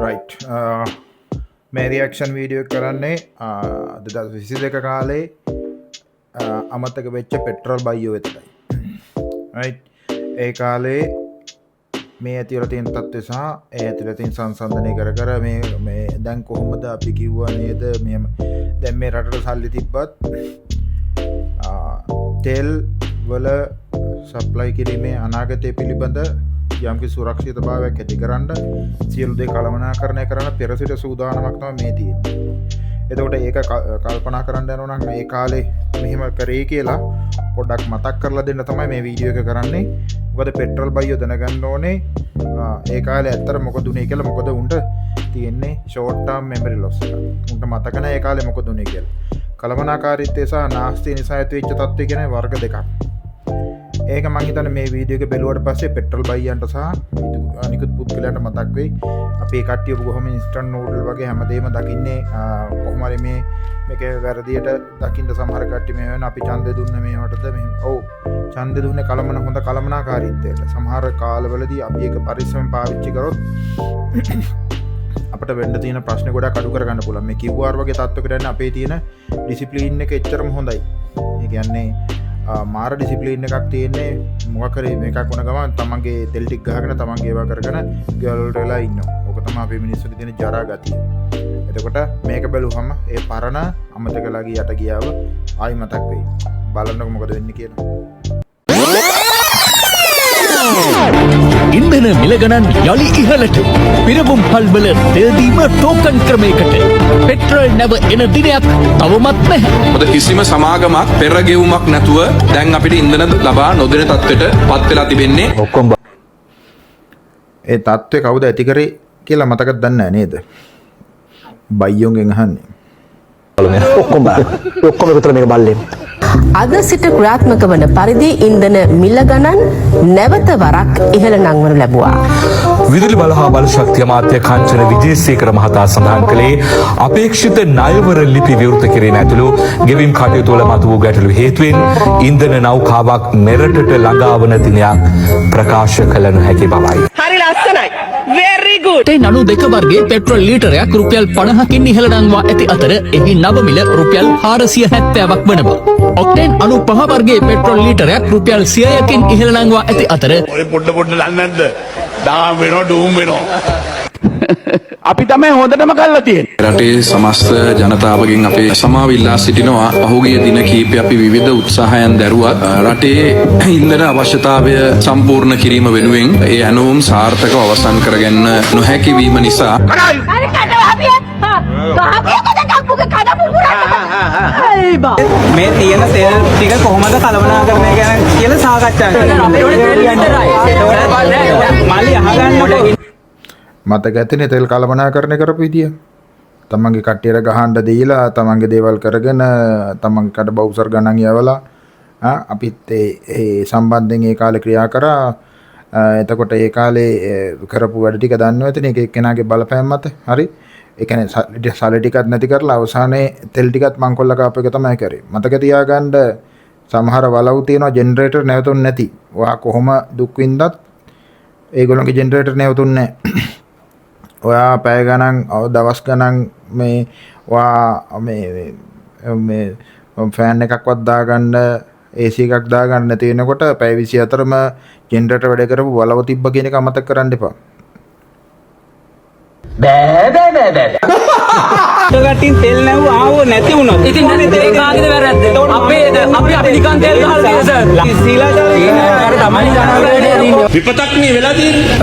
Right මේ reaction video කරන්නේ 2022 කාලේ අමතක වෙච්ච පෙට්‍රල් බයියෝ වෙතයි. රයිට් ඒ කාලේ මේ ඇතිවල තියෙන තත්ත්වය සහ ඒ ඇතුළේ තියෙන සංසන්දනය කර කර මේ දැන් කොහොමද අපි කිව්වා නේද මෙහෙම දැන් මේ රටට සල්ලි තිබ්බත් තෙල් වල සප්ලයි කිරීමේ අනාගතය පිළිබඳ යම්කි සුරක්ෂිතභාවයක් ඇති කරන්න සියලු දේ කළමනාකරණය කරන්න පෙර සිට සූදානමක් තමයි මේ තියෙන්නේ. එතකොට ඒක කල්පනා කරන්න යනවා නම් මේ කාලේ මෙහෙම කරේ කියලා පොඩ්ඩක් මතක් කරලා දෙන්න තමයි මේ වීඩියෝ එක කරන්නේ. මොකද පෙට්‍රල් බයියෝ දැනගන්න ඕනේ ඒ කාලේ ඇත්තට මොකද උනේ කියලා. මොකද උන්ට තියෙන්නේ ෂෝට් ටර්ම් මෙමරි ලොස් එක. උන්ට මතක නැහැ ඒ කාලේ මොකද උනේ කියලා. කළමනාකාරීත්වය සහ නාස්තිය නිසා ඇතිවෙච්ච තත්ත්වය කියන්නේ වර්ග දෙකක්. ඒක මං හිතන්නේ මේ වීඩියෝ එක බැලුවට පස්සේ පෙට්‍රල් බයියන්ට සහ අනිකුත් පුද්ගලයන්ට මතක් වෙයි. අපි ඒ කට්ටිය කොහොම ඉන්ස්ටන්ට් නූඩල් වගේ හැමදේම දකින්නේ කොහොම හරි මේක වැරදියට දකින්න සමහර කට්ටිය මේ වෙන අපි ඡන්දෙ දුන්නේ මේවටද මෙහෙම. ඔව් ඡන්දෙ දුන්නේ හොඳ කළමනාකාරීත්වයට. සමහර කාලවලදී අපි ඒක පරිස්සමෙන් පාවිච්චි කරොත් අපට වෙන්න තියෙන ප්‍රශ්න ගොඩක් අඩු කරගන්න පුළුවන්. මේ QR වගේ තත්ත්වයකට යන අපේ තියෙන ඩිසිප්ලින් එක එච්චරම හොඳයි. ඒ කියන්නේ මාර ඩිසිප්ලින් එකක් තියෙන්නේ මොකක් හරි මේකක් වුණ ගමන් තමන්ගේ තෙල් ටික ගහගෙන තමන්ගේ ඒවා කරගෙන ගෙවල් වලට වෙලා ඉන්නවා. ඕක තමයි අපේ මිනිස්සුන්ගේ තියෙන ජරා ගතිය. එතකොට මේක බැලුවම ඒ පරණ අමතකලා ගියට ගියාව ආයි මතක් වෙයි. බලන්නකො මොකද වෙන්නේ කියලා. ඉන්ධන මිල ගණන් යළි ඉහළට පිරවුම් පල්වල තෙල්දීම ටෝකන් ක්‍රමයකට පෙට්‍රල් නැව එන දිනයක් තවමත් නැහැ. මොකද කිසිම සමාගමක් පෙර ගෙවුමක් නැතුව දැන් අපිට ඉන්ධන ලබා නොදෙන තත්ත්වයට පත් වෙලා තිබෙන්නේ. ඔක්කොම ඒ තත්ත්වය කවුද ඇති කරේ කියලා මතකද දන්නේ නැහැ නේද? බයියෝගෙන් අහන්නේ. ඔක්කොම විතර මේක බල්ලේ. අද සිට ක්‍රියාත්මක වන පරිදි ඉන්ධන මිල ගණන් නැවත වරක් ඉහළ නංවනු ලැබුවා. විදුලි බල හා බල ශක්තිය අමාත්‍ය කංචන විජේසේකර මහතා සඳහන් කළේ අපේක්ෂිත ණයවර ලිපි විවෘත කිරීම ඇතුළු ගෙවීම් කටයුතු වල මතුවූ ගැටලු හේතුවෙන් ඉන්ධන නෞකාවක් මෙරටට ළඟා වන දිනයක් ප්‍රකාශ කළ නොහැකි බවයි. හරි ලස්සනයි. very good. 92 වර්ගයේ පෙට්‍රල් ලීටරයක් රුපියල් 50කින් ඉහළ නංවා ඇති අතර එහි නව මිල රුපියල් 470ක් වන බව. ඔක්ටේන් 95 වර්ගයේ පෙට්‍රල් ලීටරයක් රුපියල් 100කින් ඉහළ නංවා ඇති අතර ඔය පොඩ දන්නේ නැද්ද? දාම් වෙනවා ඩූම් වෙනවා. අපි තමයි හොඳටම කරලා තියෙන්නේ. රටේ සමස්ත ජනතාවගෙන් අපේ සමාව ඉල්ලා සිටිනවා. පහුගිය දින කිහිපය අපි විවිධ උත්සාහයන් දැරුවත් රටේ ඉන්ධන අවශ්‍යතාවය සම්පූර්ණ කිරීම වෙනුවෙන් ඒ ඇනවුම් සාර්ථකව අවසන් කරගන්න නොහැකි වීම නිසා මේ තියෙන තෙල් ටික කොහොමද කළමනාකරණය ගැන කියලා සාකච්ඡා කරනවා. මල්ලි අහගන්න මතක ඇතිනේ තෙල් කළමනාකරණය කරපු විදිය. තමන්ගේ කට්ටියට ගහන්න දීලා තමන්ගේ දේවල් කරගෙන තමන්ගේ කඩ බවුසර් ගණන් යවලා අපිත් ඒ සම්බන්ධයෙන් ඒ කාලේ ක්‍රියා කරා. එතකොට ඒ කාලේ කරපු වැඩ ටික දන්නව ඇතිනේ එක එක්කෙනාගේ බලපෑම් මත. හරි. ඒ කියන්නේ සල්ලි ටිකක් නැති කරලා අවසානයේ තෙල් ටිකත් මංකොල්ල කාප එක තමයි කරේ. මතක තියාගන්න සමහර වලව් තියෙනවා ජෙනරේටර් නැවතුන්නේ නැති. ඔයා කොහොම දුක් විඳත් ඒගොල්ලෝගේ ජෙනරේටර් නැවතුන්නේ නැහැ. ඔයා පැය ගණන් දවස් ගණන් මේ ඔයා මේ ෆෑන් එකක්වත් දාගන්න AC එකක් දාගන්න නැති වෙනකොට පැය 24ම ජෙනරේටර් වැඩ කරපු වලව තිබ්බ කියන එක අමතක කරන්න එපා. බෑ. ගටින් තෙල් නැව ආව නැති වුණා. ඉතින් ඒ කාගේද වැරද්ද? අපි නිකන් තෙල් ගහලා තියෙන සර්. සීලාචාර තමයි ජනගහනය විපතක් නේ වෙලා තියෙන්නේ.